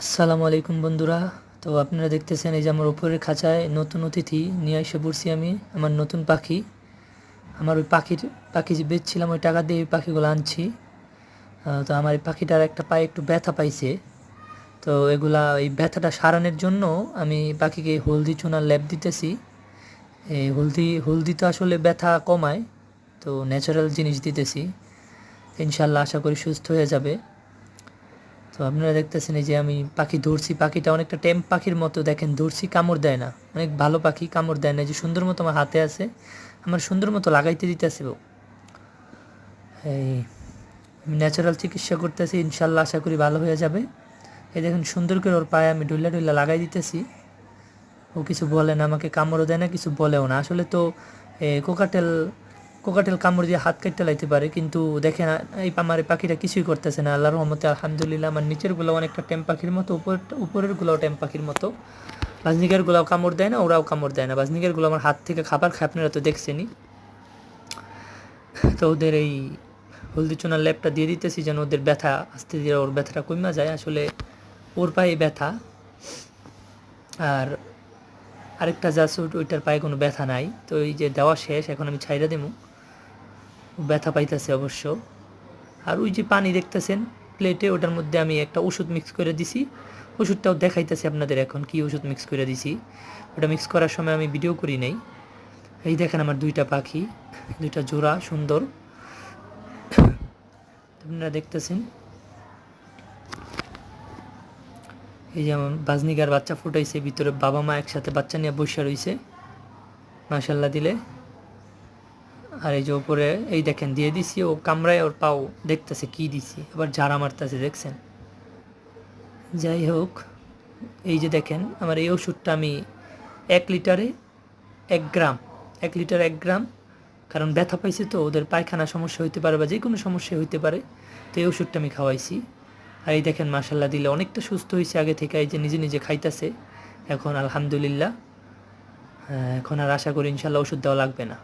আসসালামু আলাইকুম বন্ধুরা। তো আপনারা দেখতেছেন এই যে আমার উপরের খাঁচায় নতুন অতিথি নিয়ে এসে পড়ছি আমি, আমার নতুন পাখি। আমার ওই পাখি যে বেচছিলাম ওই টাকা দিয়ে ওই পাখিগুলো আনছি। তো আমার এই পাখিটার একটা পায়ে একটু ব্যথা পাইছে। তো এই ব্যথাটা সারানোর জন্য আমি পাখিকে হলদি চুনার লেপ দিতেছি। এই হলদি তো আসলে ব্যথা কমায়, তো ন্যাচারাল জিনিস দিতেছি। ইনশাল্লাহ আশা করি সুস্থ হয়ে যাবে। তো আপনারা দেখতেছেন এই যে আমি পাখি ধরছি, পাখিটা অনেকটা টেম পাখির মতো, দেখেন ধরছি, কামড় দেয় না, অনেক ভালো পাখি, কামড় দেয় না। যে সুন্দর মতো আমার হাতে আছে, আমার সুন্দর মতো লাগাইতে দিতেছে। এই আমি ন্যাচারাল চিকিৎসা করতেছি, ইনশাল্লাহ আশা করি ভালো হয়ে যাবে। এই দেখেন সুন্দর করে ওর পায়ে আমি ডুইলা ডুইলা লাগাই দিতেছি। ও কিছু বলে না, আমাকে কামড়ও দেয় না, কিছু বলেও না। আসলে তো কোকাটেল কোকাটেল কামড় দিয়ে হাত কাটতে লাইতে পারে, কিন্তু দেখেন আমার এই পাখিটা কিছুই করতেছে না, আল্লাহর রহমতে আলহামদুলিল্লাহ। আমার নিচেরগুলো অনেকটা টেম পাখির মতো, উপরেরগুলোও টেম পাখির মতো। বাজনিকেরগুলোও কামড় দেয় না, ওরাও কামড় দেয় না। বাজনিকেরগুলো আমার হাত থেকে খাবার খায়, আপনারা তো দেখছেনই। তো ওদের এই হলদি চুনার লেপটা দিয়ে দিতেছি যেন ওদের ব্যথা আস্তে ধীরে ওর ব্যথাটা কমে যায়। আসলে ওর পায়ে ব্যথা, আর আরেকটা জাসুট ওইটার পায়ে কোনো ব্যথা নাই। তো এই যে দেওয়া শেষ, এখন আমি ছাইরা দেবো। ব্যথা পাইতেছে অবশ্য। আর ওই যে পানি দেখতেছেন প্লেটে, ওটার মধ্যে আমি একটা ওষুধ মিক্স করে দিছি। ওষুধটাও দেখাইতেছি আপনাদের এখন, কি ওষুধ মিক্স করে দিছি। ওটা মিক্স করার সময় আমি ভিডিও করি নাই। এই দেখেন আমার দুইটা পাখি, দুইটা জোড়া সুন্দর, আপনারা দেখতেছেন। এই যেমন বাজনিকার বাচ্চা ফুটাইছে, ভিতরে বাবা মা একসাথে বাচ্চা নিয়ে বসে রয়েছে, মাশাল্লাহ দিলে। আর এই যে উপরে এই দেখেন দিয়ে দিছি, ও কামড়ায় ওর পাও দেখতেছে কি দিছি, আবার ঝাড়া মারতেছে, দেখছেন। যাই হোক, এই যে দেখেন আমার এই ওষুধটা আমি 1 লিটারে 1 গ্রাম, 1 লিটার 1 গ্রাম, কারণ ব্যথা পাইছে তো, ওদের পায়খানা সমস্যা হইতে পারে বা যে কোনো সমস্যা হইতে পারে, তো এই ওষুধটা আমি খাওয়াইছি। আর এই দেখেন মাশাল্লাহ দিলে অনেকটা সুস্থ হয়েছে আগে থেকে, এই যে নিজে নিজে খাইতেছে এখন আলহামদুলিল্লাহ। এখন আর আশা করি ইনশাল্লাহ ওষুধ দেওয়া লাগবে না।